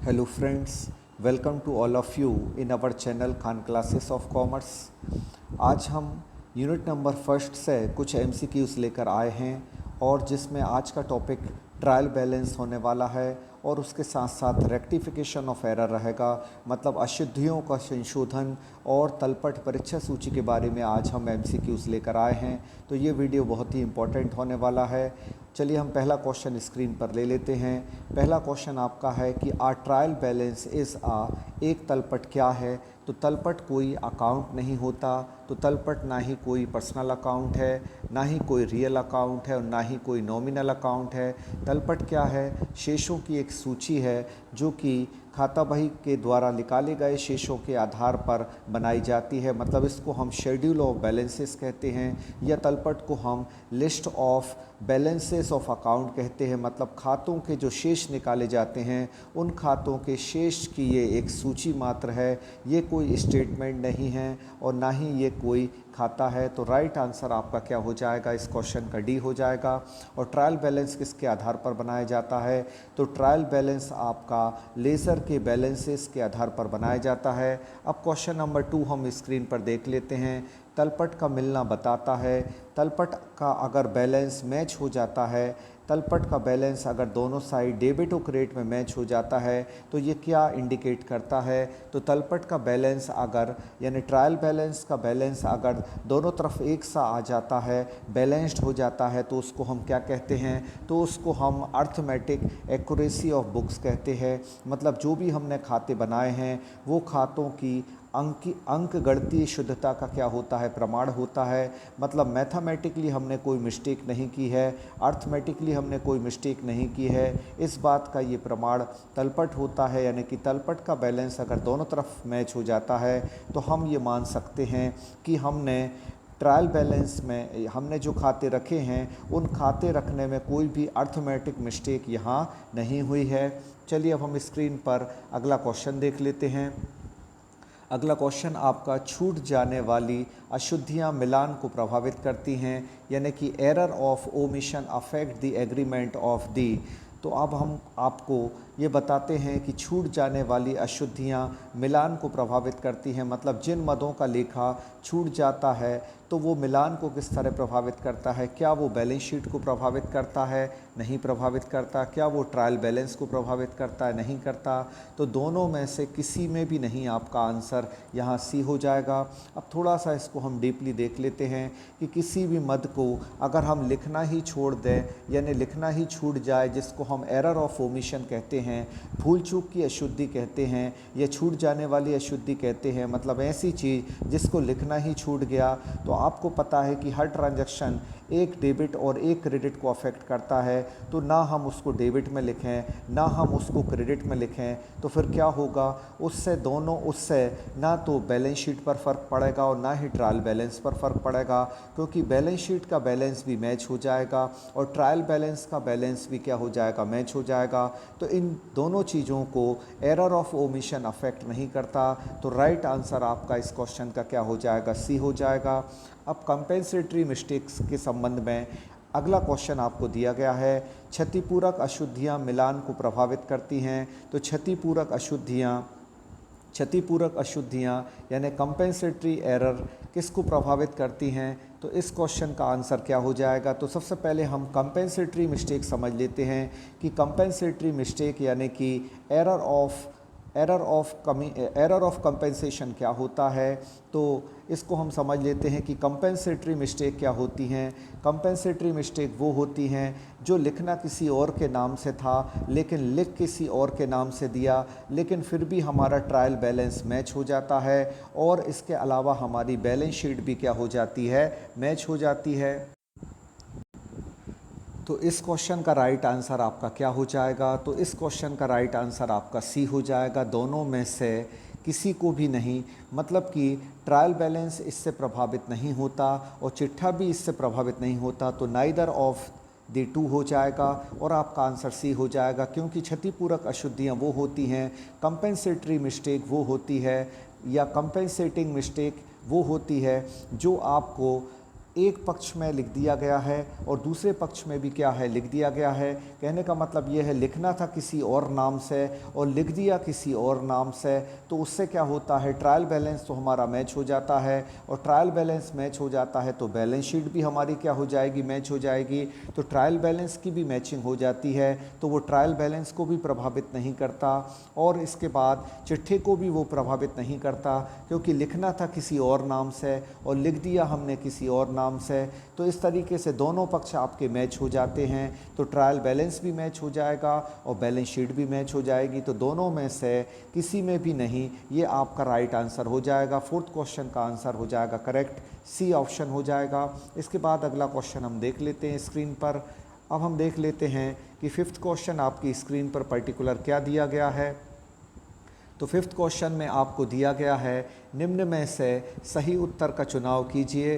Hello friends, welcome to all of you in our channel Khan classes of commerce. आज हम unit number first से कुछ MCQs लेकर आए हैं और जिसमें आज का टॉपिक ट्रायल बैलेंस होने वाला है और उसके साथ साथ रेक्टिफिकेशन ऑफ एरर रहेगा, मतलब अशुद्धियों का संशोधन और तलपट परीक्षा सूची के बारे में आज हम MCQs लेकर आए हैं। तो ये वीडियो बहुत ही इम्पोर्टेंट होने वाला है। चलिए हम पहला क्वेश्चन स्क्रीन पर ले लेते हैं। पहला क्वेश्चन आपका है कि आ ट्रायल बैलेंस इज़ एक तलपट क्या है। तो तलपट कोई अकाउंट नहीं होता, तो तलपट ना ही कोई पर्सनल अकाउंट है, ना ही कोई रियल अकाउंट है और ना ही कोई नॉमिनल अकाउंट है। तलपट क्या है? शेषों की एक सूची है जो कि खाता बही के द्वारा निकाले गए शेषों के आधार पर बनाई जाती है, मतलब इसको हम शेड्यूल ऑफ बैलेंसेस कहते हैं, या तलपट को हम list of balances of account कहते हैं। मतलब खातों के जो शेष निकाले जाते हैं उन खातों के शेष की ये एक सूची मात्र है, ये कोई स्टेटमेंट नहीं है और ना ही ये कोई खाता है। तो राइट आंसर आपका क्या हो जाएगा इस क्वेश्चन का? डी हो जाएगा। और ट्रायल बैलेंस किसके आधार पर बनाया जाता है? तो ट्रायल बैलेंस आपका लेज़र के बैलेंसेस के आधार पर बनाया जाता है। अब क्वेश्चन नंबर 2 हम स्क्रीन पर देख लेते हैं। तलपट का मिलना बताता है। तलपट का अगर बैलेंस मैच हो जाता है, तलपट का बैलेंस अगर दोनों साइड डेबिट और क्रेडिट में मैच हो जाता है तो ये क्या इंडिकेट करता है? तो तलपट का बैलेंस अगर, यानी ट्रायल बैलेंस का बैलेंस अगर दोनों तरफ एक सा आ जाता है, बैलेंस्ड हो जाता है, तो उसको हम क्या कहते हैं? तो उसको हम अर्थमेटिक एक्यूरेसी ऑफ बुक्स कहते हैं। मतलब जो भी हमने खाते बनाए हैं वो खातों की अंक गणितीय शुद्धता का क्या होता है? प्रमाण होता है। मतलब मैथमेटिकली हमने कोई मिस्टेक नहीं की है, अर्थमेटिकली हमने कोई मिस्टेक नहीं की है, इस बात का ये प्रमाण तलपट होता है। यानी कि तलपट का बैलेंस अगर दोनों तरफ मैच हो जाता है तो हम ये मान सकते हैं कि हमने ट्रायल बैलेंस में हमने जो खाते रखे हैं उन खाते रखने में कोई भी अर्थमेटिक मिस्टेक यहाँ नहीं हुई है। चलिए अब हम स्क्रीन पर अगला क्वेश्चन देख लेते हैं। अगला क्वेश्चन आपका, छूट जाने वाली अशुद्धियां मिलान को प्रभावित करती हैं, यानी कि error of omission affect the agreement of the. तो अब हम आपको ये बताते हैं कि छूट जाने वाली अशुद्धियां मिलान को प्रभावित करती हैं। मतलब जिन मदों का लेखा छूट जाता है तो वो मिलान को किस तरह प्रभावित करता है? क्या वो बैलेंस शीट को प्रभावित करता है? नहीं प्रभावित करता। क्या वो ट्रायल बैलेंस को प्रभावित करता है? नहीं करता। तो दोनों में से किसी में भी नहीं, आपका आंसर यहाँ सी हो जाएगा। अब थोड़ा सा इसको हम डीपली देख लेते हैं कि किसी भी मद को अगर हम लिखना ही छोड़ दें, यानी लिखना ही छूट जाए, जिसको हम एरर ऑफ ओमिशन कहते हैं, भूल चूक की अशुद्धि कहते हैं, या छूट जाने वाली अशुद्धि कहते हैं। मतलब ऐसी चीज़ जिसको लिखना ही छूट गया। तो आपको पता है कि हर ट्रांजैक्शन एक डेबिट और एक क्रेडिट को अफेक्ट करता है, तो ना हम उसको डेबिट में लिखें ना हम उसको क्रेडिट में लिखें, तो फिर क्या होगा? उससे ना तो बैलेंस शीट पर फ़र्क पड़ेगा और ना ही ट्रायल बैलेंस पर फ़र्क पड़ेगा, क्योंकि बैलेंस शीट का बैलेंस भी मैच हो जाएगा और ट्रायल बैलेंस का बैलेंस भी क्या हो जाएगा? मैच हो जाएगा। तो इन दोनों चीज़ों को एरर ऑफ ओमिशन अफेक्ट नहीं करता। तो राइट आंसर आपका इस क्वेश्चन का क्या हो जाएगा? सी हो जाएगा। अब कंपेंसेटरी मिस्टेक्स के संबंध में अगला क्वेश्चन आपको दिया गया है। क्षतिपूरक अशुद्धियां मिलान को प्रभावित करती हैं। तो क्षतिपूरक अशुद्धियां यानी कंपेंसेटरी एरर किसको प्रभावित करती हैं? तो इस क्वेश्चन का आंसर क्या हो जाएगा? तो सबसे पहले हम कंपेंसेटरी मिस्टेक समझ लेते हैं कि कंपेंसेटरी मिस्टेक यानी कि एरर ऑफ कंपेंसेशन क्या होता है। तो इसको हम समझ लेते हैं कि कंपेंसेटरी मिस्टेक क्या होती हैं। कंपेंसेटरी मिस्टेक वो होती हैं जो लिखना किसी और के नाम से था लेकिन लिख किसी और के नाम से दिया, लेकिन फिर भी हमारा ट्रायल बैलेंस मैच हो जाता है और इसके अलावा हमारी बैलेंस शीट भी क्या हो जाती है? मैच हो जाती है। तो इस क्वेश्चन का राइट आंसर आपका क्या हो जाएगा? तो इस क्वेश्चन का राइट आंसर आपका सी हो जाएगा। दोनों में से किसी को भी नहीं, मतलब कि ट्रायल बैलेंस इससे प्रभावित नहीं होता और चिट्ठा भी इससे प्रभावित नहीं होता। तो नाइदर ऑफ द टू हो जाएगा और आपका आंसर सी हो जाएगा, क्योंकि क्षतिपूरक अशुद्धियाँ वो होती हैं, कंपेंसेटरी मिस्टेक वो होती है, या कंपेंसेटिंग मिस्टेक वो होती है जो आपको एक पक्ष में लिख दिया गया है और दूसरे पक्ष में भी क्या है, लिख दिया गया है। कहने का मतलब ये है लिखना था किसी और नाम से और लिख दिया किसी और नाम से, तो उससे क्या होता है, ट्रायल बैलेंस तो हमारा मैच हो जाता है और ट्रायल बैलेंस मैच हो जाता है तो बैलेंस शीट भी हमारी क्या हो जाएगी, मैच हो जाएगी। तो ट्रायल बैलेंस की भी मैचिंग हो जाती है तो वो ट्रायल बैलेंस को भी प्रभावित नहीं करता और इसके बाद चिट्ठे को भी वो प्रभावित नहीं करता, क्योंकि लिखना था किसी और नाम से और लिख दिया हमने किसी और नाम से। तो इस तरीके से दोनों पक्ष आपके मैच हो जाते हैं, तो ट्रायल बैलेंस भी मैच हो जाएगा और बैलेंस शीट भी मैच हो जाएगी। तो दोनों में से किसी में भी नहीं, ये आपका राइट आंसर हो जाएगा। फोर्थ क्वेश्चन का आंसर हो जाएगा करेक्ट, सी ऑप्शन हो जाएगा। इसके बाद अगला क्वेश्चन हम देख लेते हैं स्क्रीन पर। अब हम देख लेते हैं कि फिफ्थ क्वेश्चन आपकी स्क्रीन पर पर्टिकुलर क्या दिया गया है। तो फिफ्थ क्वेश्चन में आपको दिया गया है, निम्न में से सही उत्तर का चुनाव कीजिए।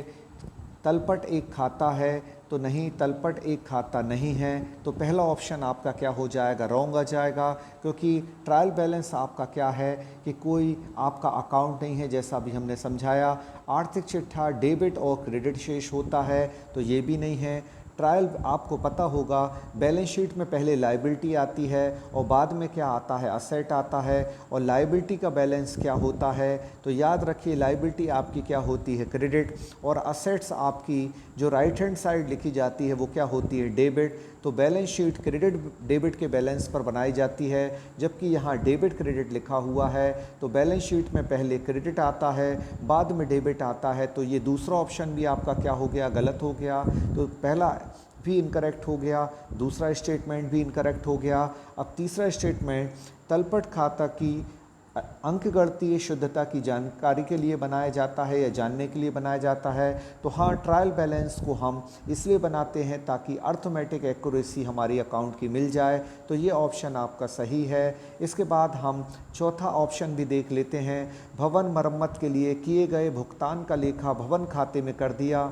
तलपट एक खाता है, तो नहीं, तलपट एक खाता नहीं है। तो पहला ऑप्शन आपका क्या हो जाएगा, रॉन्ग आ जाएगा, क्योंकि ट्रायल बैलेंस आपका क्या है कि कोई आपका अकाउंट नहीं है, जैसा अभी हमने समझाया। आर्थिक चिट्ठा डेबिट और क्रेडिट शेष होता है, तो ये भी नहीं है। ट्रायल आपको पता होगा बैलेंस शीट में पहले लायबिलिटी आती है और बाद में क्या आता है, असेट आता है। और लायबिलिटी का बैलेंस क्या होता है, तो याद रखिए लायबिलिटी आपकी क्या होती है, क्रेडिट, और असेट्स आपकी जो राइट हैंड साइड लिखी जाती है वो क्या होती है, डेबिट। तो बैलेंस शीट क्रेडिट डेबिट के बैलेंस पर बनाई जाती है, जबकि यहाँ डेबिट क्रेडिट लिखा हुआ है। तो बैलेंस शीट में पहले क्रेडिट आता है, बाद में डेबिट आता है। तो ये दूसरा ऑप्शन भी आपका क्या हो गया, गलत हो गया। तो पहला भी इनकरेक्ट हो गया, दूसरा स्टेटमेंट भी इनकरेक्ट हो गया। अब तीसरा स्टेटमेंट, तलपट खाता की अंक गणितीय शुद्धता की जानकारी के लिए बनाया जाता है या जानने के लिए बनाया जाता है। तो हाँ, ट्रायल बैलेंस को हम इसलिए बनाते हैं ताकि अर्थमेटिक एक्यूरेसी हमारी अकाउंट की मिल जाए। तो ये ऑप्शन आपका सही है। इसके बाद हम चौथा ऑप्शन भी देख लेते हैं, भवन मरम्मत के लिए किए गए भुगतान का लेखा भवन खाते में कर दिया।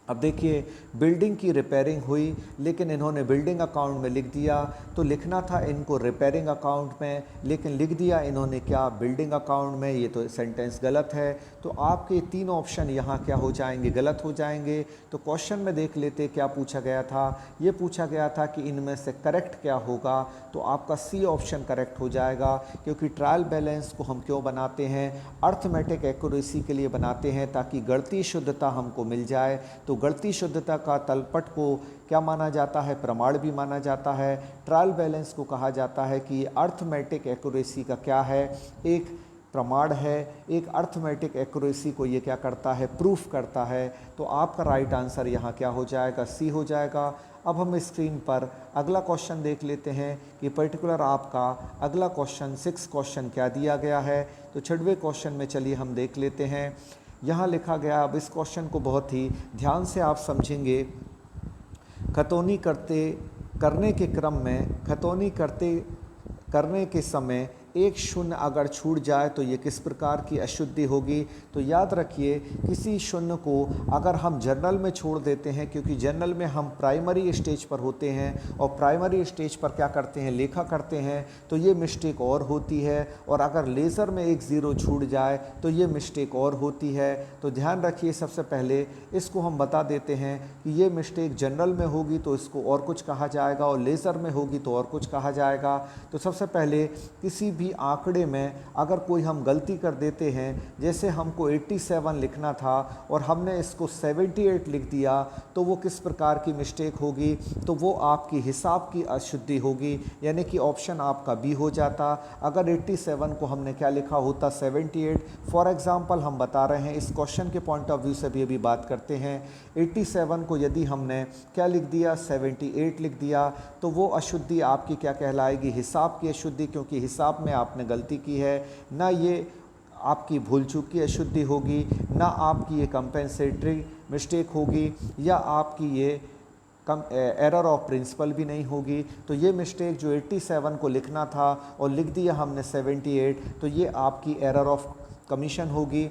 अब देखिए, बिल्डिंग की रिपेयरिंग हुई लेकिन इन्होंने बिल्डिंग अकाउंट में लिख दिया, तो लिखना था इनको रिपेयरिंग अकाउंट में, लेकिन लिख दिया इन्होंने क्या, बिल्डिंग अकाउंट में। ये तो सेंटेंस गलत है। तो आपके तीन ऑप्शन यहाँ क्या हो जाएंगे, गलत हो जाएंगे। तो क्वेश्चन में देख लेते क्या पूछा गया था। ये पूछा गया था कि इनमें से करेक्ट क्या होगा, तो आपका सी ऑप्शन करेक्ट हो जाएगा, क्योंकि ट्रायल बैलेंस को हम क्यों बनाते हैं, अर्थमेटिक एक्यूरेसी के लिए बनाते हैं ताकि गणितीय शुद्धता हमको मिल जाए। तो गणितीय शुद्धता का तलपट को क्या माना जाता है, प्रमाण भी माना जाता है। ट्रायल बैलेंस को कहा जाता है कि अर्थमेटिक एक्यूरेसी का क्या है, एक प्रमाण है, एक अर्थमेटिक एक्यूरेसी को ये क्या करता है, प्रूफ करता है। तो आपका राइट आंसर यहाँ क्या हो जाएगा, सी हो जाएगा। अब हम स्क्रीन पर अगला क्वेश्चन देख लेते हैं कि पर्टिकुलर आपका अगला क्वेश्चन 6 क्वेश्चन क्या दिया गया है। तो 6वें क्वेश्चन में चलिए हम देख लेते हैं। यहाँ लिखा गया, अब इस क्वेश्चन को बहुत ही ध्यान से आप समझेंगे। खतौनी करने के क्रम में, खतौनी करने के समय एक शून्य अगर छूट जाए तो ये किस प्रकार की अशुद्धि होगी। तो याद रखिए, किसी शून्य को अगर हम जर्नल में छोड़ देते हैं, क्योंकि जर्नल में हम प्राइमरी स्टेज पर होते हैं और प्राइमरी स्टेज पर क्या करते हैं, लेखा करते हैं, तो ये मिस्टेक और होती है। और अगर लेज़र में एक ज़ीरो छूट जाए तो ये मिस्टेक और होती है। तो ध्यान रखिए, सबसे पहले इसको हम बता देते हैं कि ये मिस्टेक जनरल में होगी तो इसको और कुछ कहा जाएगा और लेज़र में होगी तो और कुछ कहा जाएगा। तो सबसे पहले किसी भी आंकड़े में अगर कोई हम गलती कर देते हैं, जैसे हमको 87 लिखना था और हमने इसको 78 लिख दिया, तो वो किस प्रकार की मिस्टेक होगी, तो वो आपकी हिसाब की अशुद्धि होगी, यानी कि ऑप्शन आपका बी हो जाता। अगर 87 को हमने क्या लिखा होता, 78। फॉर एग्जांपल हम बता रहे हैं, इस क्वेश्चन के पॉइंट ऑफ व्यू से भी अभी बात करते हैं। 87 को यदि हमने क्या लिख दिया, 78 लिख दिया, तो वो अशुद्धि आपकी क्या कहलाएगी, हिसाब की अशुद्धि, क्योंकि हिसाब में आपने गलती की है। ना ये आपकी भूल चूक की अशुद्धि होगी, ना आपकी ये कंपेंसेटरी मिस्टेक होगी, या आपकी ये एरर ऑफ प्रिंसिपल भी नहीं होगी। तो ये मिस्टेक जो 87 को लिखना था और लिख दिया हमने 78, तो ये आपकी एरर ऑफ कमीशन होगी।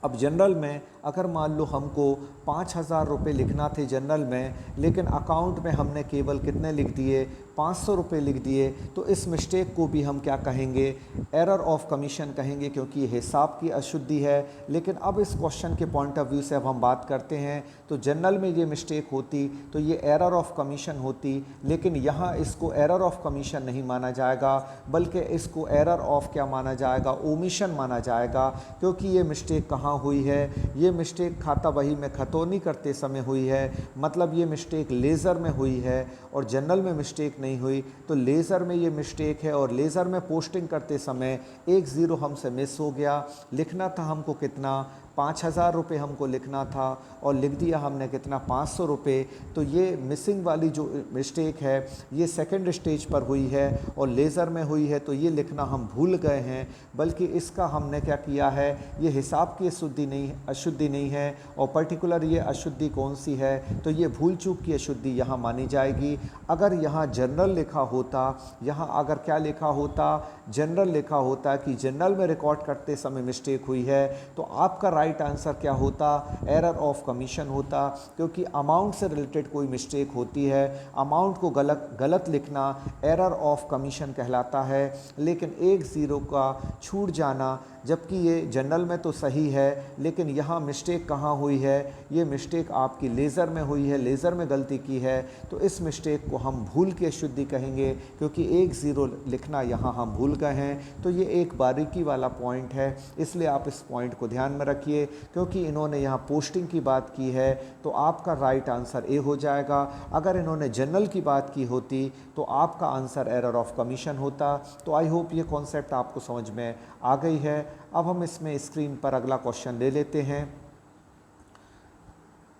अब जनरल में अगर मान लो हमको 5,000 रुपये लिखना थे जनरल में, लेकिन अकाउंट में हमने केवल कितने लिख दिए, 500 रुपये लिख दिए, तो इस मिस्टेक को भी हम क्या कहेंगे, एरर ऑफ कमीशन कहेंगे, क्योंकि ये हिसाब की अशुद्धि है। लेकिन अब इस क्वेश्चन के पॉइंट ऑफ व्यू से अब हम बात करते हैं, तो जनरल में ये मिस्टेक होती तो ये एरर ऑफ कमीशन होती, लेकिन यहाँ इसको एरर ऑफ कमीशन नहीं माना जाएगा, बल्कि इसको एरर ऑफ क्या माना जाएगा, ओमिशन माना जाएगा। क्योंकि ये मिस्टेक कहाँ हुई है, ये मिस्टेक खाता बही में खतौनी करते समय हुई है, मतलब ये मिस्टेक लेज़र में हुई है और जनरल में मिस्टेक नहीं हुई। तो लेज़र में ये मिस्टेक है और लेज़र में पोस्टिंग करते समय एक ज़ीरो हमसे मिस हो गया। लिखना था हमको कितना, 5,000 रुपये हमको लिखना था और लिख दिया हमने कितना, 500 रुपये। तो ये मिसिंग वाली जो मिस्टेक है ये सेकंड स्टेज पर हुई है और लेज़र में हुई है, तो ये लिखना हम भूल गए हैं, बल्कि इसका हमने क्या किया है, ये हिसाब की अशुद्धि नहीं है। और पर्टिकुलर ये अशुद्धि कौन सी है, तो ये भूल चूक की अशुद्धि यहाँ मानी जाएगी। अगर यहाँ जनरल लिखा होता, यहाँ अगर क्या लिखा होता, जनरल लिखा होता कि जनरल में रिकॉर्ड करते समय मिस्टेक हुई है, तो आपका राइट आंसर क्या होता, एरर ऑफ कमीशन होता। क्योंकि अमाउंट से रिलेटेड कोई मिस्टेक होती है, अमाउंट को गलत लिखना एरर ऑफ कमीशन कहलाता है। लेकिन एक ज़ीरो का छूट जाना, जबकि ये जनरल में तो सही है, लेकिन यहाँ मिस्टेक कहाँ हुई है, ये मिस्टेक आपकी लेज़र में हुई है, लेज़र में गलती की है। तो इस मिस्टेक को हम भूल की अशुद्धि कहेंगे, क्योंकि एक ज़ीरो लिखना यहाँ हम भूल गए हैं। तो ये एक बारीकी वाला पॉइंट है, इसलिए आप इस पॉइंट को ध्यान में रखिए। क्योंकि इन्होंने यहाँ पोस्टिंग की बात की है, तो आपका राइट आंसर ए हो जाएगा। अगर इन्होंने जनरल की बात की होती तो आपका आंसर एरर ऑफ कमीशन होता। तो आई होप ये कॉन्सेप्ट आपको समझ में आ गई है। अब हम इसमें स्क्रीन पर अगला क्वेश्चन ले लेते हैं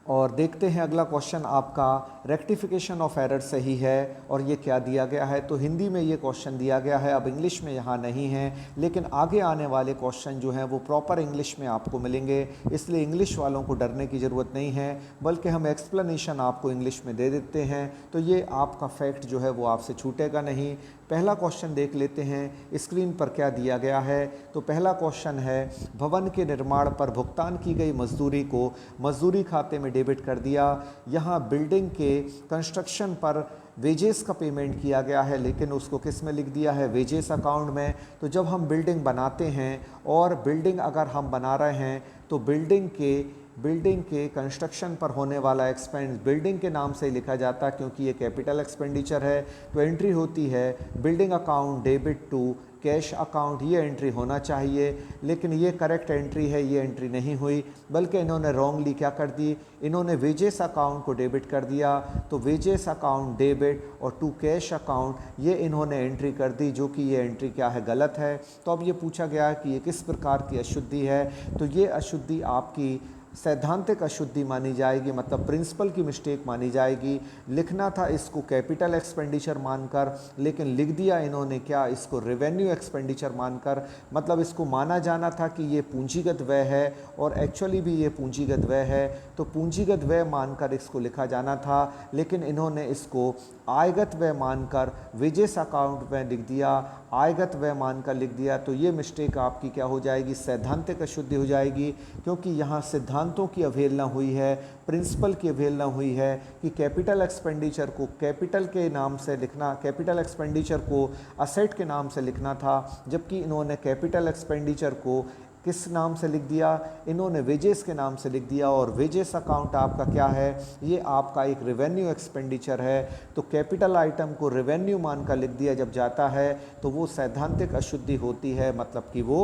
और देखते हैं अगला क्वेश्चन आपका रेक्टिफिकेशन ऑफ एरर सही है और ये क्या दिया गया है। तो हिंदी में ये क्वेश्चन दिया गया है, अब इंग्लिश में यहाँ नहीं है, लेकिन आगे आने वाले क्वेश्चन जो हैं वो प्रॉपर इंग्लिश में आपको मिलेंगे, इसलिए इंग्लिश वालों को डरने की ज़रूरत नहीं है, बल्कि हम एक्सप्लेनेशन आपको इंग्लिश में दे देते हैं। तो ये आपका फैक्ट जो है वो आपसे छूटेगा नहीं। पहला क्वेश्चन देख लेते हैं स्क्रीन पर क्या दिया गया है। तो पहला क्वेश्चन है, भवन के निर्माण पर भुगतान की गई मजदूरी को मजदूरी खाते में डेबिट कर दिया। यहाँ बिल्डिंग के कंस्ट्रक्शन पर वेजेस का पेमेंट किया गया है, लेकिन उसको किस में लिख दिया है, वेजेस अकाउंट में। तो जब हम बिल्डिंग बनाते हैं और बिल्डिंग अगर हम बना रहे हैं तो बिल्डिंग के कंस्ट्रक्शन पर होने वाला एक्सपेंस बिल्डिंग के नाम से लिखा जाता है, क्योंकि ये कैपिटल एक्सपेंडिचर है। तो एंट्री होती है building account debit to cash account, ये एंट्री होना चाहिए, लेकिन ये करेक्ट एंट्री है, ये एंट्री नहीं हुई, बल्कि इन्होंने रॉन्गली क्या कर दी, इन्होंने वेजेस अकाउंट को डेबिट कर दिया। तो वेजेस अकाउंट डेबिट और टू कैश अकाउंट ये इन्होंने एंट्री कर दी, जो कि ये एंट्री क्या है, गलत है। तो अब ये पूछा गया है कि ये किस प्रकार की अशुद्धि है। तो ये अशुद्धि आपकी सैद्धांतिक अशुद्धि मानी जाएगी, मतलब प्रिंसिपल की मिस्टेक मानी जाएगी। लिखना था इसको कैपिटल एक्सपेंडिचर मानकर, लेकिन लिख दिया इन्होंने क्या, इसको रेवेन्यू एक्सपेंडिचर मानकर। मतलब इसको माना जाना था कि ये पूंजीगत व्यय है और एक्चुअली भी ये पूंजीगत व्यय है, तो पूंजीगत व्यय मानकर इसको लिखा जाना था, लेकिन इन्होंने इसको आयगत व्यय मानकर वेजेस अकाउंट में लिख दिया, आयगत व्यय मानकर लिख दिया। तो ये मिस्टेक आपकी क्या हो जाएगी, सैद्धांतिक अशुद्धि हो जाएगी, क्योंकि यहाँ सिद्धांतों की अवहेलना हुई है, प्रिंसिपल की अवहेलना हुई है कि कैपिटल एक्सपेंडिचर को कैपिटल के नाम से लिखना, कैपिटल एक्सपेंडिचर को असेट के नाम से लिखना था, जबकि इन्होंने कैपिटल एक्सपेंडिचर को किस नाम से लिख दिया, इन्होंने वेजेस के नाम से लिख दिया। और वेजेस अकाउंट आपका क्या है, ये आपका एक रेवेन्यू एक्सपेंडिचर है। तो कैपिटल आइटम को रेवेन्यू मानकर लिख दिया जब जाता है तो वो सैद्धांतिक अशुद्धि होती है, मतलब कि वो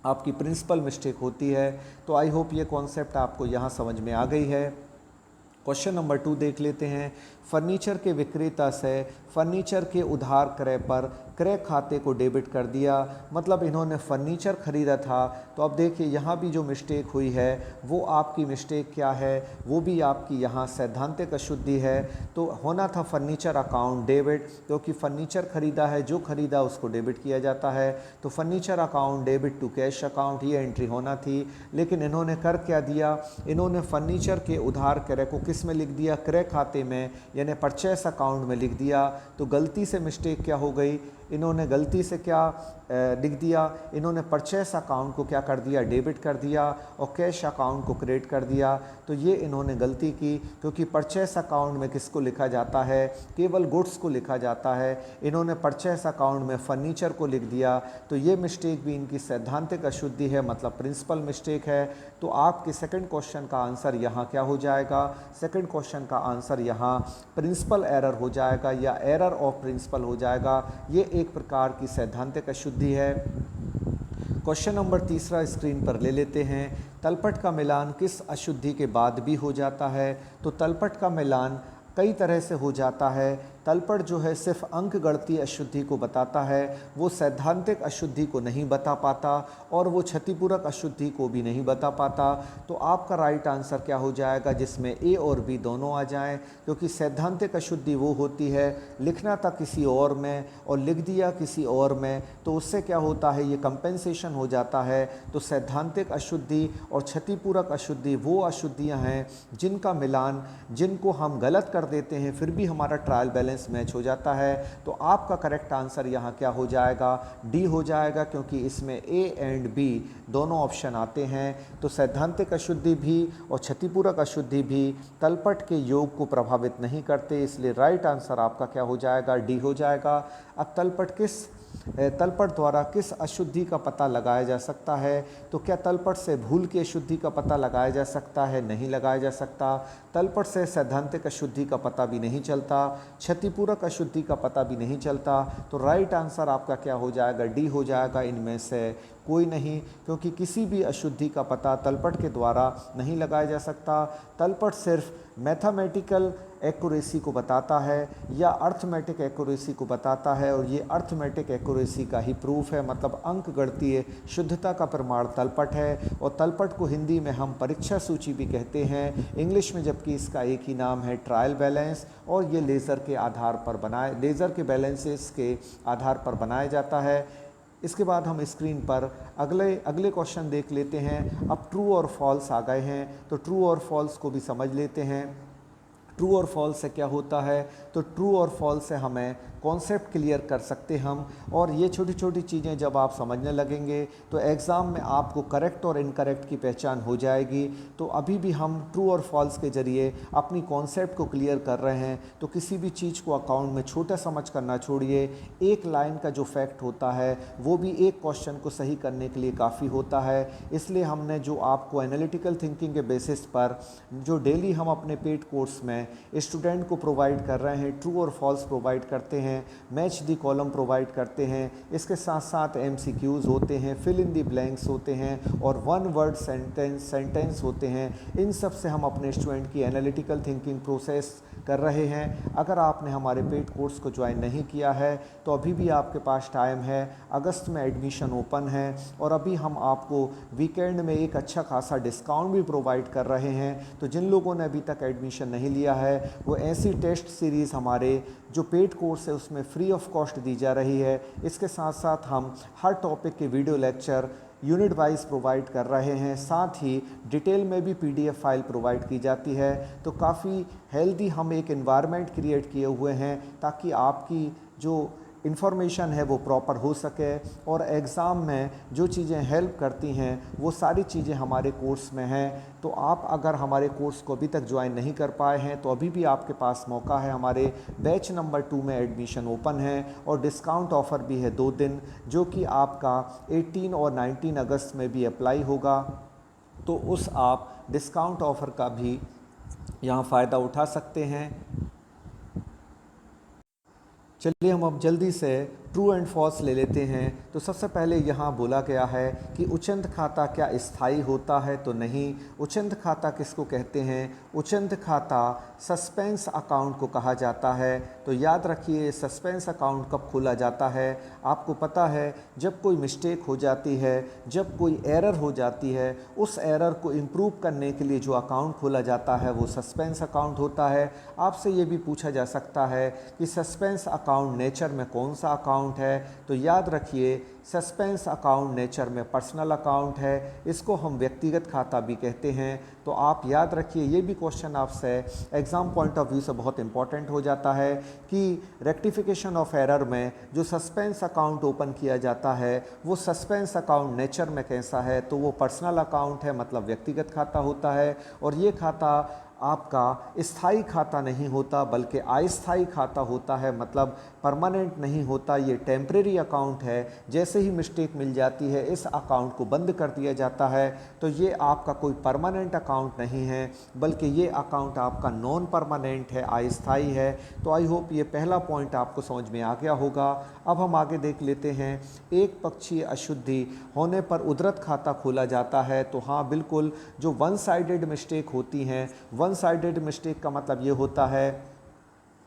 आपकी प्रिंसिपल मिस्टेक होती है। तो आई होप ये कॉन्सेप्ट आपको यहाँ समझ में आ गई है। क्वेश्चन नंबर 2 देख लेते हैं। फर्नीचर के विक्रेता से फर्नीचर के उधार क्रय पर क्रय खाते को डेबिट कर दिया, मतलब इन्होंने फर्नीचर खरीदा था। तो अब देखिए यहाँ भी जो मिस्टेक हुई है वो आपकी मिस्टेक क्या है, वो भी आपकी यहाँ सैद्धांतिक अशुद्धि है। तो होना था फर्नीचर अकाउंट डेबिट, क्योंकि फर्नीचर खरीदा है, जो खरीदा उसको डेबिट किया जाता है। तो furniture account debit to cash account ये एंट्री होना थी, लेकिन इन्होंने कर क्या दिया, इन्होंने फर्नीचर के उधार क्रय को किस में लिख दिया, क्रय खाते में, यानी परचेस अकाउंट में लिख दिया। तो गलती से मिस्टेक क्या हो गई, इन्होंने गलती से क्या लिख दिया, इन्होंने परचेस अकाउंट को क्या कर दिया, डेबिट कर दिया और कैश अकाउंट को क्रेडिट कर दिया। तो ये इन्होंने गलती की, क्योंकि परचेस अकाउंट में किसको लिखा जाता है, केवल गुड्स को लिखा जाता है। इन्होंने परचेस अकाउंट में फर्नीचर को लिख दिया। तो ये मिस्टेक भी इनकी सैद्धांतिक अशुद्धि है, मतलब प्रिंसिपल मिस्टेक है। तो आपके सेकंड क्वेश्चन का आंसर यहाँ क्या हो जाएगा, सेकंड क्वेश्चन का आंसर यहाँ प्रिंसिपल एरर हो जाएगा या एरर ऑफ प्रिंसिपल हो जाएगा। ये एक प्रकार की सैद्धांतिक अशुद्धि है। क्वेश्चन नंबर तीसरा स्क्रीन पर ले लेते हैं। तलपट का मिलान किस अशुद्धि के बाद भी हो जाता है? तो तलपट का मिलान कई तरह से हो जाता है। तलपट जो है सिर्फ अंक गणितीय अशुद्धि को बताता है, वो सैद्धांतिक अशुद्धि को नहीं बता पाता और वो क्षतिपूरक अशुद्धि को भी नहीं बता पाता। तो आपका राइट आंसर क्या हो जाएगा, जिसमें ए और बी दोनों आ जाएं, क्योंकि सैद्धांतिक अशुद्धि वो होती है लिखना था किसी और में और लिख दिया किसी और में, तो उससे क्या होता है, ये कंपेंसेशन हो जाता है। तो सैद्धांतिक अशुद्धि और क्षतिपूरक अशुद्धि वो अशुद्धियाँ हैं जिनका मिलान, जिनको हम गलत कर देते हैं फिर भी हमारा ट्रायल बैलेंस मैच हो जाता है। तो आपका करेक्ट आंसर यहाँ क्या हो जाएगा, डी हो जाएगा, क्योंकि इसमें ए एंड बी दोनों ऑप्शन आते हैं। तो सैद्धांतिक अशुद्धि भी और क्षतिपूरक अशुद्धि भी तलपट के योग को प्रभावित नहीं करते, इसलिए राइट आंसर आपका क्या हो जाएगा, डी हो जाएगा। अब तलपट द्वारा किस अशुद्धि का पता लगाया जा सकता है? तो क्या तलपट से भूल की अशुद्धि का पता लगाया जा सकता है? नहीं लगाया जा सकता। तलपट से सैद्धांतिक अशुद्धि का पता भी नहीं चलता, क्षतिपूरक अशुद्धि का पता भी नहीं चलता। तो राइट आंसर आपका क्या हो जाएगा, डी हो जाएगा, इनमें से कोई नहीं, क्योंकि किसी भी अशुद्धि का पता तलपट के द्वारा नहीं लगाया जा सकता। तलपट सिर्फ मैथमेटिकल एक्यूरेसी को बताता है या अर्थमेटिक एक्यूरेसी को बताता है, और ये अर्थमेटिक एक्यूरेसी का ही प्रूफ है, मतलब अंक गणितीय शुद्धता का प्रमाण तलपट है। और तलपट को हिंदी में हम परीक्षा सूची भी कहते हैं, इंग्लिश में जबकि इसका एक ही नाम है, ट्रायल बैलेंस। और ये लेज़र के बैलेंसेस के आधार पर बनाया जाता है। इसके बाद हम स्क्रीन पर अगले क्वेश्चन देख लेते हैं। अब ट्रू और फॉल्स आ गए हैं, तो ट्रू और फॉल्स को भी समझ लेते हैं। ट्रू और फॉल्स से क्या होता है, तो ट्रू और फॉल्स से हमें कॉन्सेप्ट क्लियर कर सकते हम, और ये छोटी छोटी चीज़ें जब आप समझने लगेंगे तो एग्ज़ाम में आपको करेक्ट और इनकरेक्ट की पहचान हो जाएगी। तो अभी भी हम ट्रू और फॉल्स के ज़रिए अपनी कॉन्सेप्ट को क्लियर कर रहे हैं। तो किसी भी चीज़ को अकाउंट में छोटा समझ करना छोड़िए, एक लाइन का जो फैक्ट होता है वो भी एक क्वेश्चन को सही करने के लिए काफ़ी होता है। इसलिए हमने जो आपको एनालिटिकल थिंकिंग के बेसिस पर जो डेली हम अपने पेड कोर्स में स्टूडेंट को प्रोवाइड कर रहे हैं, ट्रू और फॉल्स प्रोवाइड करते हैं, मैच दी कॉलम प्रोवाइड करते हैं, इसके साथ साथ एमसीक्यूज़ होते हैं, फिल इन दी ब्लैंक्स होते हैं और वन वर्ड सेंटेंस होते हैं। इन सब से हम अपने स्टूडेंट की एनालिटिकल थिंकिंग प्रोसेस कर रहे हैं। अगर आपने हमारे पेड कोर्स को ज्वाइन नहीं किया है तो अभी भी आपके पास टाइम है, अगस्त में एडमिशन ओपन है और अभी हम आपको वीकेंड में एक अच्छा खासा डिस्काउंट भी प्रोवाइड कर रहे हैं। तो जिन लोगों ने अभी तक एडमिशन नहीं लिया है वो ऐसी टेस्ट सीरीज़ हमारे जो पेड कोर्स है उसमें फ्री ऑफ कॉस्ट दी जा रही है। इसके साथ साथ हम हर टॉपिक के video lecture unit wise provide कर रहे हैं, साथ ही डिटेल में भी पीडीएफ फाइल प्रोवाइड की जाती है। तो काफ़ी हेल्दी हम एक एनवायरनमेंट क्रिएट किए हुए हैं ताकि आपकी जो इन्फॉर्मेशन है वो प्रॉपर हो सके, और एग्ज़ाम में जो चीज़ें हेल्प करती हैं वो सारी चीज़ें हमारे कोर्स में हैं। तो आप अगर हमारे कोर्स को अभी तक ज्वाइन नहीं कर पाए हैं तो अभी भी आपके पास मौका है। हमारे बैच नंबर 2 में एडमिशन ओपन है और डिस्काउंट ऑफ़र भी है 2 दिन, जो कि आपका 18 और 19 अगस्त में भी अप्लाई होगा। तो उस आप डिस्काउंट ऑफ़र का भी यहाँ फ़ायदा उठा सकते हैं। चलिए हम अब जल्दी से ट्रू एंड फॉल्स ले लेते हैं। तो सबसे पहले यहाँ बोला गया है कि उचंत खाता क्या स्थायी होता है, तो नहीं। उचंत खाता किसको कहते हैं? उचंत खाता सस्पेंस अकाउंट को कहा जाता है। तो याद रखिए सस्पेंस अकाउंट कब खोला जाता है? आपको पता है जब कोई मिस्टेक हो जाती है, जब कोई एरर हो जाती है, उस एरर को इम्प्रूव करने के लिए जो अकाउंट खोला जाता है वो सस्पेंस अकाउंट होता है। आपसे ये भी पूछा जा सकता है कि सस्पेंस अकाउंट नेचर में कौन सा अकाउंट अकाउंट है, तो याद रखिए सस्पेंस अकाउंट नेचर में पर्सनल अकाउंट है, इसको हम व्यक्तिगत खाता भी कहते हैं। तो आप याद रखिए, ये भी क्वेश्चन आपसे एग्ज़ाम पॉइंट ऑफ व्यू से बहुत इंपॉर्टेंट हो जाता है कि रेक्टिफिकेशन ऑफ एरर में जो सस्पेंस अकाउंट ओपन किया जाता है वो सस्पेंस अकाउंट नेचर में कैसा है, तो वो पर्सनल अकाउंट है, मतलब व्यक्तिगत खाता होता है। और ये खाता आपका स्थायी खाता नहीं होता बल्कि अस्थायी खाता होता है, मतलब परमानेंट नहीं होता, ये टेम्परेरी अकाउंट है। जैसे ही मिस्टेक मिल जाती है इस अकाउंट को बंद कर दिया जाता है। तो ये आपका कोई परमानेंट अकाउंट नहीं है बल्कि ये अकाउंट आपका नॉन परमानेंट है, अस्थायी है। तो आई होप ये पहला पॉइंट आपको समझ में आ गया होगा। अब हम आगे देख लेते हैं, एक पक्षीय अशुद्धि होने पर उद्धृत खाता खोला जाता है। तो हाँ बिल्कुल, जो वन साइडेड मिस्टेक होती हैं, वन साइडेड मिस्टेक का मतलब ये होता है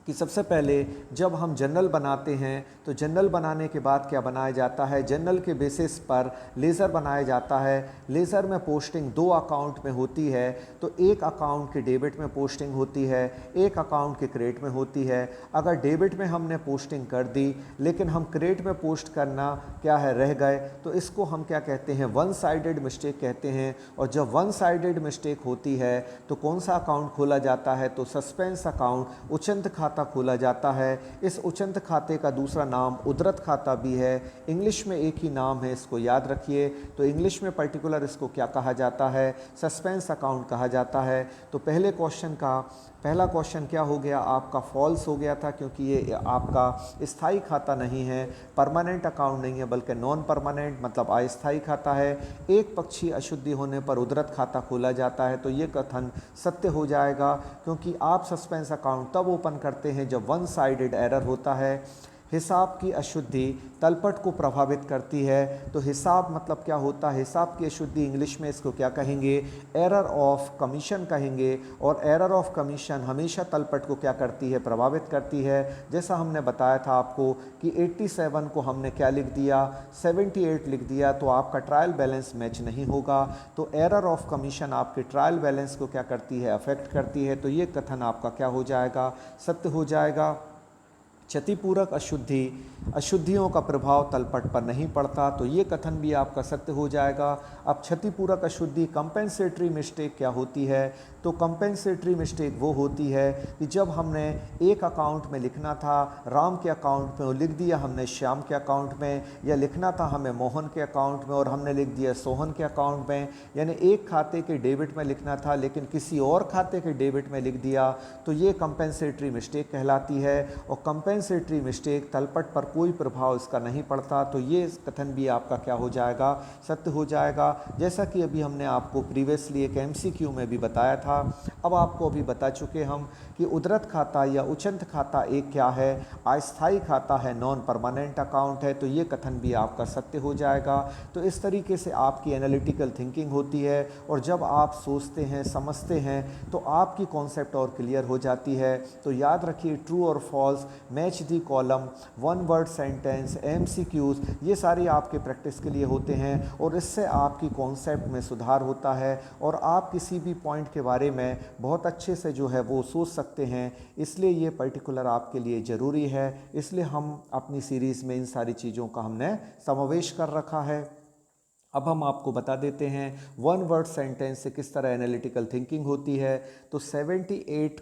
कि सबसे पहले जब हम जर्नल बनाते हैं तो जर्नल बनाने के बाद क्या बनाया जाता है, जर्नल के बेसिस पर लेज़र बनाया जाता है। लेज़र में पोस्टिंग दो अकाउंट में होती है, तो एक अकाउंट के डेबिट में पोस्टिंग होती है, एक अकाउंट के क्रेडिट में होती है। अगर डेबिट में हमने पोस्टिंग कर दी लेकिन हम क्रेडिट में पोस्ट करना क्या है रह गए, तो इसको हम क्या कहते हैं, वन साइडेड मिस्टेक कहते हैं। और जब वन साइडेड मिस्टेक होती है तो कौन सा अकाउंट खोला जाता है, तो सस्पेंस अकाउंट, उचंत खाता खोला जाता है। इस उचंत खाते का दूसरा नाम उद्धृत खाता भी है। इंग्लिश में एक ही नाम है, इसको याद रखिए। तो इंग्लिश में पर्टिकुलर इसको क्या कहा जाता है, सस्पेंस अकाउंट कहा जाता है। तो पहले क्वेश्चन का पहला क्वेश्चन क्या हो गया आपका, फॉल्स हो गया था, क्योंकि ये आपका स्थायी खाता नहीं है, परमानेंट अकाउंट नहीं है बल्कि नॉन परमानेंट मतलब अस्थायी खाता है। एक पक्षीय अशुद्धि होने पर उद्धृत खाता खोला जाता है, तो ये कथन सत्य हो जाएगा, क्योंकि आप सस्पेंस अकाउंट तब ओपन करते हैं जब वन साइडेड एरर होता है। हिसाब की अशुद्धि तलपट को प्रभावित करती है। तो हिसाब मतलब क्या होता है, हिसाब की अशुद्धि इंग्लिश में इसको क्या कहेंगे, एरर ऑफ कमीशन कहेंगे। और एरर ऑफ कमीशन हमेशा तलपट को क्या करती है, प्रभावित करती है। जैसा हमने बताया था आपको कि 87 को हमने क्या लिख दिया, 78 लिख दिया, तो आपका ट्रायल बैलेंस मैच नहीं होगा। तो एरर ऑफ कमीशन आपके ट्रायल बैलेंस को क्या करती है, अफेक्ट करती है। तो ये कथन आपका क्या हो जाएगा, सत्य हो जाएगा। क्षतिपूरक अशुद्धियों का प्रभाव तलपट पर नहीं पड़ता, तो ये कथन भी आपका सत्य हो जाएगा। अब क्षतिपूरक अशुद्धि कंपेंसेटरी मिस्टेक क्या होती है, तो कंपेंसेटरी मिस्टेक वो होती है कि जब हमने एक अकाउंट में लिखना था राम के अकाउंट में, वो लिख दिया हमने श्याम के अकाउंट में, या लिखना था हमें मोहन के अकाउंट में और हमने लिख दिया सोहन के अकाउंट में। यानी एक खाते के डेबिट में लिखना था लेकिन किसी और खाते के डेबिट में लिख दिया, तो ये कंपेंसेटरी मिस्टेक कहलाती है। और कंपेंसेटरी मिस्टेक तलपट पर कोई प्रभाव इसका नहीं पड़ता, तो ये कथन भी आपका क्या हो जाएगा, सत्य हो जाएगा। जैसा कि अभी हमने आपको प्रीवियसली एक एमसीक्यू में भी बताया था। अब आपको अभी बता चुके हम कि उद्धृत खाता या उचंत खाता एक क्या है, अस्थायी खाता है, नॉन परमानेंट अकाउंट है। तो ये कथन भी आपका सत्य हो जाएगा। तो इस तरीके से आपकी एनालिटिकल थिंकिंग होती है, और जब आप सोचते हैं समझते हैं तो आपकी कॉन्सेप्ट और क्लियर हो जाती है। तो याद रखिए, ट्रू और false, match the column, one word sentence, MCQs, ये सारी आपके प्रैक्टिस के लिए होते हैं, और इससे आपकी कॉन्सेप्ट में सुधार होता है और आप किसी भी पॉइंट के बारे में बहुत अच्छे से जो है वो सोच सकते हैं। इसलिए ये पर्टिकुलर आपके लिए ज़रूरी है, इसलिए हम अपनी सीरीज़ में इन सारी चीज़ों का हमने समावेश कर रखा है। अब हम आपको बता देते हैं वन वर्ड सेंटेंस से किस तरह एनालिटिकल थिंकिंग होती है। तो 78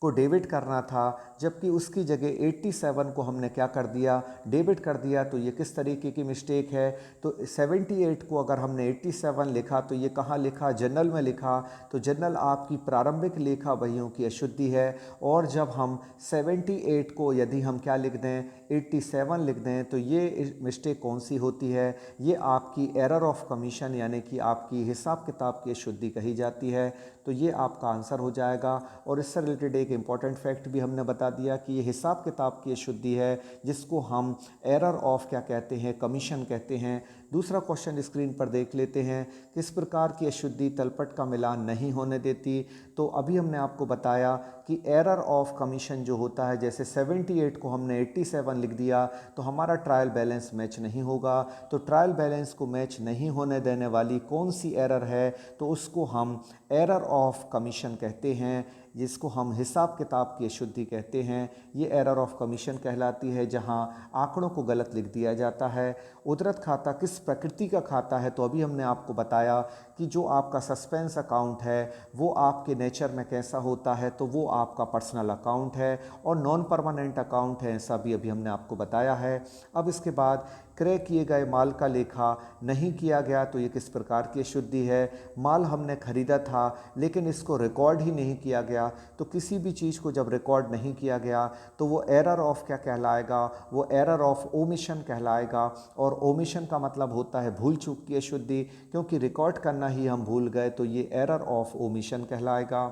को डेबिट करना था, जबकि उसकी जगह 87 को हमने क्या कर दिया, डेबिट कर दिया। तो ये किस तरीके की मिस्टेक है, तो 78 को अगर हमने 87 लिखा तो ये कहाँ लिखा, जनरल में लिखा। तो जनरल आपकी प्रारंभिक लेखा बहियों की अशुद्धि है। और जब हम 78 को यदि हम क्या लिख दें, 87 लिख दें, तो ये मिस्टेक कौन सी होती है, ये आपकी एरर ऑफ कमीशन यानी कि आपकी हिसाब किताब की अशुद्धि कही जाती है। तो ये आपका आंसर हो जाएगा। और इससे रिलेटेड एक इम्पॉर्टेंट फैक्ट भी हमने बता दिया कि ये हिसाब किताब की अशुद्धि है, जिसको हम एरर ऑफ क्या कहते हैं, कमीशन कहते हैं। दूसरा क्वेश्चन स्क्रीन पर देख लेते हैं, किस प्रकार की अशुद्धि तलपट का मिलान नहीं होने देती। तो अभी हमने आपको बताया कि एरर ऑफ कमीशन जो होता है, जैसे 78 को हमने 87 लिख दिया तो हमारा ट्रायल बैलेंस मैच नहीं होगा। तो ट्रायल बैलेंस को मैच नहीं होने देने वाली कौन सी एरर है, तो उसको हम एरर ऑफ कमीशन कहते हैं। जिसको हम हिसाब किताब की अशुद्धि कहते हैं, ये एरर ऑफ कमीशन कहलाती है, जहां आंकड़ों को गलत लिख दिया जाता है। उद्धृत खाता किस प्रकृति का खाता है, तो अभी हमने आपको बताया कि जो आपका सस्पेंस अकाउंट है वो आपके नेचर में कैसा होता है, तो वो आपका पर्सनल अकाउंट है और नॉन परमानेंट अकाउंट है, ऐसा भी अभी हमने आपको बताया है। अब इसके बाद क्रय किए गए माल का लेखा नहीं किया गया, तो ये किस प्रकार की अशुद्धि है। माल हमने खरीदा था लेकिन इसको रिकॉर्ड ही नहीं किया गया, तो किसी भी चीज़ को जब रिकॉर्ड नहीं किया गया तो वो एरर ऑफ क्या कहलाएगा, वो एरर ऑफ ओमिशन कहलाएगा। और ओमिशन का मतलब होता है भूल चूक की अशुद्धि, क्योंकि रिकॉर्ड करना ही हम भूल गए, तो ये एरर ऑफ ओमिशन कहलाएगा।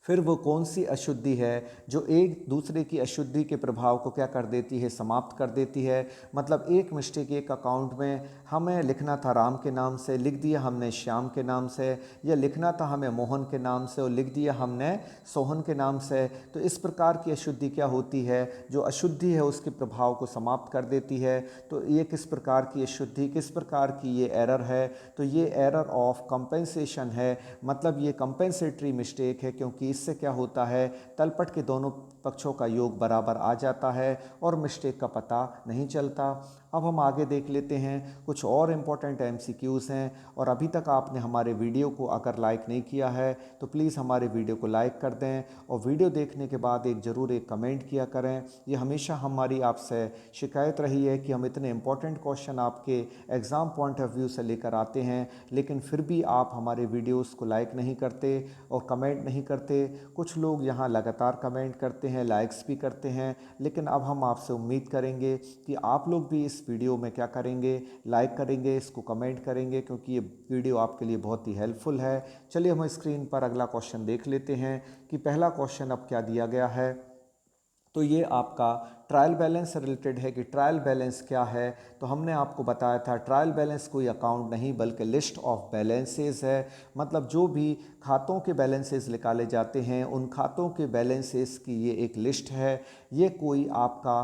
फिर वो कौन सी अशुद्धि है जो एक दूसरे की अशुद्धि के प्रभाव को क्या कर देती है, समाप्त कर देती है। मतलब एक मिस्टेक एक अकाउंट में हमें लिखना था राम के नाम से, लिख दिया हमने श्याम के नाम से, या लिखना था हमें मोहन के नाम से और लिख दिया हमने सोहन के नाम से। तो इस प्रकार की अशुद्धि क्या होती है, जो अशुद्धि है उसके प्रभाव को समाप्त कर देती है। तो ये किस प्रकार की अशुद्धि, किस प्रकार की ये एरर है, तो ये एरर ऑफ कंपेंसेशन है। मतलब ये कंपेंसेटरी मिस्टेक है, क्योंकि इससे क्या होता है, तलपट के दोनों पक्षों का योग बराबर आ जाता है और मिस्टेक का पता नहीं चलता। अब हम आगे देख लेते हैं कुछ और इम्पोर्टेंट एमसीक्यूज़ हैं। और अभी तक आपने हमारे वीडियो को अगर लाइक नहीं किया है तो प्लीज़ हमारे वीडियो को लाइक कर दें और वीडियो देखने के बाद ज़रूर एक कमेंट किया करें। ये हमेशा हमारी आपसे शिकायत रही है कि हम इतने इम्पोर्टेंट क्वेश्चन आपके एग्ज़ाम पॉइंट ऑफ व्यू से लेकर आते हैं, लेकिन फिर भी आप हमारे वीडियोज़ को लाइक नहीं करते और कमेंट नहीं करते। कुछ लोग यहाँ लगातार कमेंट करते हैं, लाइक्स भी करते हैं, लेकिन अब हम आपसे उम्मीद करेंगे कि आप लोग भी इस वीडियो में क्या करेंगे, लाइक करेंगे, इसको कमेंट करेंगे, क्योंकि ये वीडियो आपके लिए बहुत ही हेल्पफुल है। चलिए हम स्क्रीन पर अगला क्वेश्चन देख लेते हैं कि पहला क्वेश्चन अब क्या दिया गया है। तो ये आपका ट्रायल बैलेंस से रिलेटेड है कि ट्रायल बैलेंस क्या है। तो हमने आपको बताया था ट्रायल बैलेंस कोई अकाउंट नहीं बल्कि लिस्ट ऑफ बैलेंसेस है। मतलब जो भी खातों के बैलेंसेस निकाले जाते हैं उन खातों के बैलेंसेस की ये एक लिस्ट है। ये कोई आपका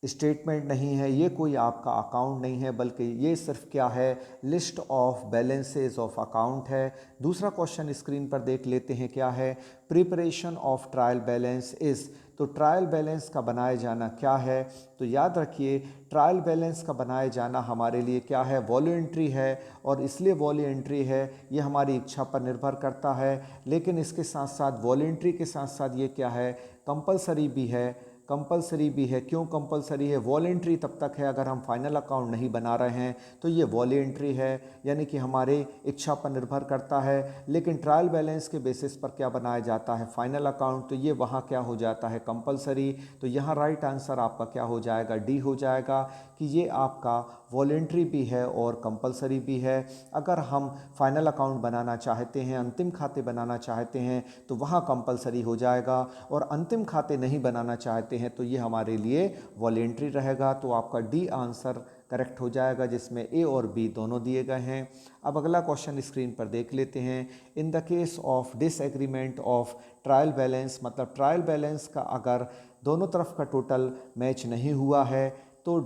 स्टेटमेंट नहीं है, ये कोई आपका अकाउंट नहीं है, बल्कि ये सिर्फ क्या है, list of balances of account है। दूसरा क्वेश्चन स्क्रीन पर देख लेते हैं क्या है। Preparation of trial balance is, तो ट्रायल बैलेंस का बनाए जाना क्या है। तो याद रखिए ट्रायल बैलेंस का बनाए जाना हमारे लिए क्या है, वॉलंटरी है। और इसलिए वॉलंटरी है, ये हमारी इच्छा पर निर्भर करता है, लेकिन इसके साथ साथ वॉलंटरी के साथ साथ ये क्या है, कंपलसरी भी है। कंपलसरी भी है, क्यों कंपलसरी है, वॉलेंट्री तब तक है अगर हम फाइनल अकाउंट नहीं बना रहे हैं तो ये वॉलेंट्री है, यानी कि हमारे इच्छा पर निर्भर करता है। लेकिन ट्रायल बैलेंस के बेसिस पर क्या बनाया जाता है, फाइनल अकाउंट, तो ये वहाँ क्या हो जाता है, कंपलसरी। तो यहाँ राइट आंसर आपका क्या हो जाएगा, डी हो जाएगा कि ये आपका वॉलेंट्री भी है और कंपलसरी भी है। अगर हम फाइनल अकाउंट बनाना चाहते हैं, अंतिम खाते बनाना चाहते हैं तो वहाँ कंपलसरी हो जाएगा, और अंतिम खाते नहीं बनाना चाहते हैं तो ये हमारे लिए वॉलेंट्री रहेगा। तो आपका डी आंसर करेक्ट हो जाएगा, जिसमें ए और बी दोनों दिए गए हैं। अब अगला क्वेश्चन स्क्रीन पर देख लेते हैं। इन the case of disagreement of trial balance, मतलब ट्रायल बैलेंस का अगर दोनों तरफ का टोटल मैच नहीं हुआ है तो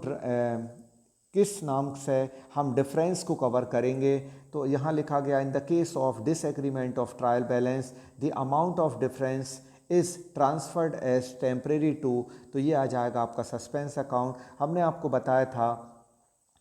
किस नाम से हम डिफरेंस को कवर करेंगे। तो यहाँ लिखा गया in the case of disagreement of trial balance the amount of difference is transferred as temporary to, तो ये आ जाएगा आपका सस्पेंस अकाउंट। हमने आपको बताया था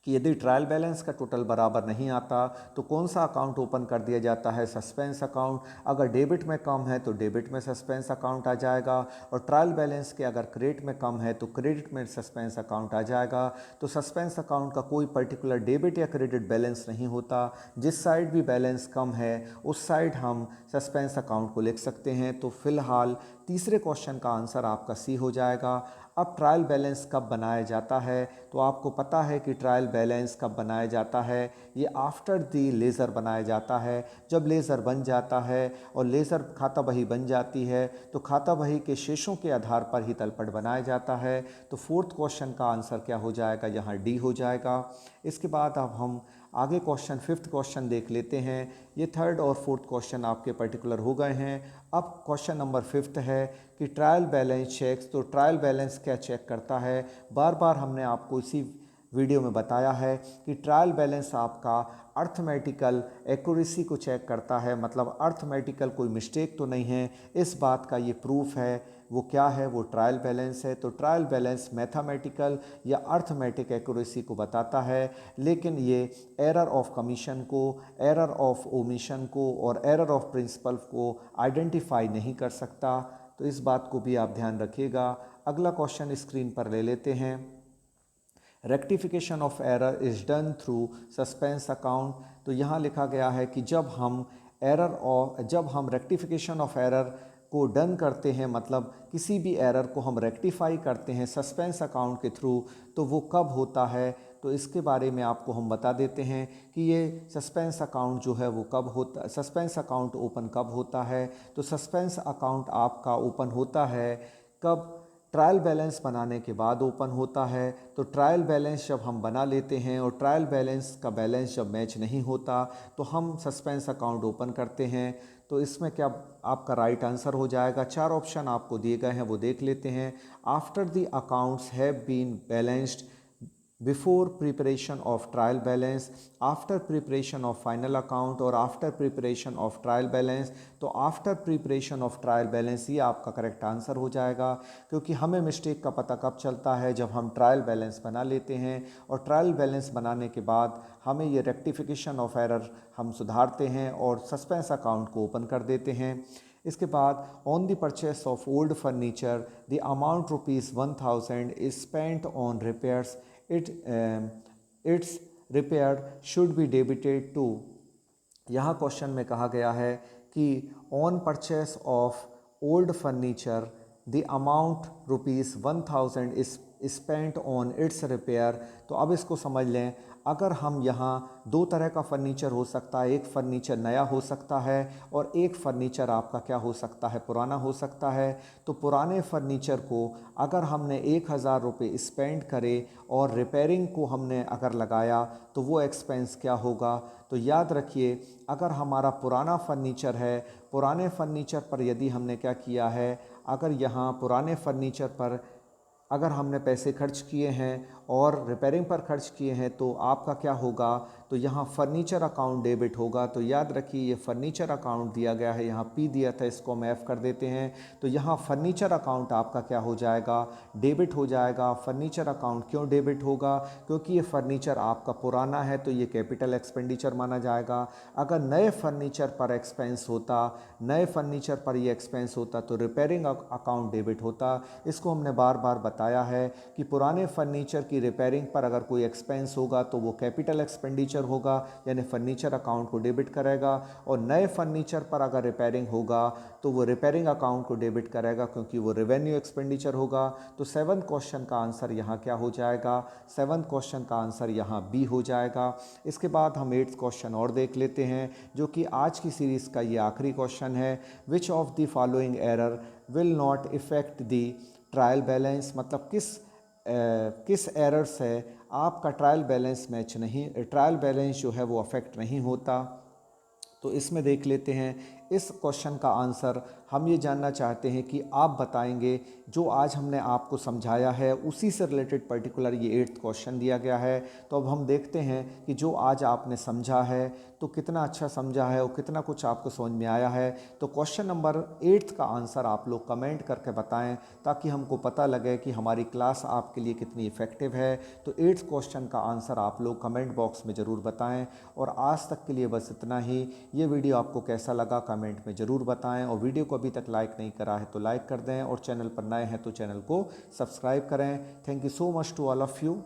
कि यदि ट्रायल बैलेंस का टोटल बराबर नहीं आता तो कौन सा अकाउंट ओपन कर दिया जाता है, सस्पेंस अकाउंट। अगर डेबिट में कम है तो डेबिट में सस्पेंस अकाउंट आ जाएगा, और ट्रायल बैलेंस के अगर क्रेडिट में कम है तो क्रेडिट में सस्पेंस अकाउंट आ जाएगा। तो सस्पेंस अकाउंट का कोई पर्टिकुलर डेबिट या क्रेडिट बैलेंस नहीं होता, जिस साइड भी बैलेंस कम है उस साइड हम सस्पेंस अकाउंट को लिख सकते हैं। तो फिलहाल तीसरे क्वेश्चन का आंसर आपका सी हो जाएगा। अब ट्रायल बैलेंस कब बनाया जाता है, तो आपको पता है कि ट्रायल बैलेंस कब बनाया जाता है, ये आफ्टर दी लेज़र बनाया जाता है। जब लेज़र बन जाता है और लेज़र खाता बही बन जाती है तो खाता बही के शेषों के आधार पर ही तलपट बनाया जाता है। तो फोर्थ क्वेश्चन का आंसर क्या हो जाएगा, यहाँ डी हो जाएगा। इसके बाद अब हम आगे क्वेश्चन फिफ्थ क्वेश्चन देख लेते हैं। ये थर्ड और फोर्थ क्वेश्चन आपके पर्टिकुलर हो गए हैं। अब क्वेश्चन नंबर फिफ्थ है कि ट्रायल बैलेंस चेक्स, तो ट्रायल बैलेंस क्या चेक करता है। बार बार हमने आपको इसी वीडियो में बताया है कि ट्रायल बैलेंस आपका अर्थमेटिकल एक्यूरेसी को चेक करता है, मतलब अर्थमेटिकल कोई मिस्टेक तो नहीं है, इस बात का ये प्रूफ है। वो क्या है? वो ट्रायल बैलेंस है। तो ट्रायल बैलेंस मैथमेटिकल या अर्थमेटिक एक्यूरेसी को बताता है, लेकिन ये एरर ऑफ कमीशन को, एरर ऑफ ओमिशन को और एरर ऑफ प्रिंसिपल को आइडेंटिफाई नहीं कर सकता। तो इस बात को भी आप ध्यान रखिएगा। अगला क्वेश्चन स्क्रीन पर ले लेते हैं। Rectification of error is done through suspense account. तो यहाँ लिखा गया है कि जब हम रेक्टिफिकेशन ऑफ एरर को डन करते हैं, मतलब किसी भी एरर को हम रेक्टिफाई करते हैं सस्पेंस अकाउंट के थ्रू, तो वो कब होता है? तो इसके बारे में आपको हम बता देते हैं कि ये सस्पेंस अकाउंट जो है वो कब होता, सस्पेंस अकाउंट ओपन कब होता है। तो सस्पेंस अकाउंट आपका ओपन होता है कब? ट्रायल बैलेंस बनाने के बाद ओपन होता है। तो ट्रायल बैलेंस जब हम बना लेते हैं और ट्रायल बैलेंस का बैलेंस जब मैच नहीं होता तो हम सस्पेंस अकाउंट ओपन करते हैं। तो इसमें क्या आपका राइट आंसर हो जाएगा? 4 ऑप्शन आपको दिए गए हैं, वो देख लेते हैं। After the accounts have been balanced, before preparation of trial balance, after preparation of final account और after preparation of trial balance. तो after preparation of trial balance ये आपका करेक्ट आंसर हो जाएगा, क्योंकि हमें मिस्टेक का पता कब चलता है? जब हम ट्रायल बैलेंस बना लेते हैं और ट्रायल बैलेंस बनाने के बाद हमें ये रेक्टिफिकेशन ऑफ एरर हम सुधारते हैं और सस्पेंस अकाउंट को ओपन कर देते हैं। इसके बाद on the purchase of old furniture the amount ₹1000 is spent on repairs, its repair should be debited to. यहाँ क्वेश्चन में कहा गया है कि on purchase of old furniture the amount ₹1000 is spent on its repair. तो अब इसको समझ लें। अगर हम यहाँ दो तरह का फर्नीचर हो सकता है, एक फर्नीचर नया हो सकता है और एक फर्नीचर आपका क्या हो सकता है? पुराना हो सकता है। तो पुराने फर्नीचर को अगर हमने ₹1000 स्पेंड करे और रिपेयरिंग को हमने अगर लगाया तो वो एक्सपेंस क्या होगा? तो याद रखिए, अगर हमारा पुराना फर्नीचर है, पुराने फर्नीचर पर यदि हमने क्या किया है, अगर यहाँ पुराने फर्नीचर पर अगर हमने पैसे खर्च किए हैं और रिपेयरिंग पर खर्च किए हैं तो आपका क्या होगा? तो यहाँ फर्नीचर अकाउंट डेबिट होगा। तो याद रखिए, ये फर्नीचर अकाउंट दिया गया है, यहाँ पी दिया था, इसको हम एफ कर देते हैं। तो यहाँ फर्नीचर अकाउंट आपका क्या हो जाएगा? डेबिट हो जाएगा। फर्नीचर अकाउंट क्यों डेबिट होगा? क्योंकि ये फर्नीचर आपका पुराना है तो ये कैपिटल एक्सपेंडिचर माना जाएगा। अगर नए फर्नीचर पर एक्सपेंस होता, नए फर्नीचर पर ये एक्सपेंस होता तो रिपेयरिंग अकाउंट डेबिट होता। इसको हमने बार बार बताया है कि पुराने फर्नीचर की रिपेयरिंग पर अगर कोई एक्सपेंस होगा तो वो कैपिटल एक्सपेंडिचर होगा, यानी फर्नीचर अकाउंट को डेबिट करेगा, और नए फर्नीचर पर अगर रिपेयरिंग होगा तो वो रिपेयरिंग अकाउंट को डेबिट करेगा, क्योंकि वो रेवेन्यू एक्सपेंडिचर होगा। तो 7th क्वेश्चन का आंसर यहाँ क्या हो जाएगा? 7th क्वेश्चन का आंसर यहाँ बी हो जाएगा। इसके बाद हम 8th क्वेश्चन और देख लेते हैं, जो कि आज की सीरीज़ का ये आखिरी क्वेश्चन है। Which of the following error will not effect the trial balance? मतलब किस एरर से आपका ट्रायल बैलेंस मैच नहीं, ट्रायल बैलेंस जो है वो अफेक्ट नहीं होता। तो इसमें देख लेते हैं। इस क्वेश्चन का आंसर हम ये जानना चाहते हैं कि आप बताएंगे जो आज हमने आपको समझाया है उसी से रिलेटेड पर्टिकुलर ये 8th क्वेश्चन दिया गया है। तो अब हम देखते हैं कि जो आज आपने समझा है तो कितना अच्छा समझा है और कितना कुछ आपको समझ में आया है। तो क्वेश्चन नंबर 8 का आंसर आप लोग कमेंट करके बताएं, ताकि हमको पता लगे कि हमारी क्लास आपके लिए कितनी इफ़ेक्टिव है। तो 8th क्वेश्चन का आंसर आप लोग कमेंट बॉक्स में ज़रूर बताएं। और आज तक के लिए बस इतना ही। ये वीडियो आपको कैसा लगा कमेंट में ज़रूर बताएं, और वीडियो को अभी तक लाइक नहीं करा है तो लाइक कर दें, और चैनल पर नए हैं तो चैनल को सब्सक्राइब करें। Thank you so much to all of you.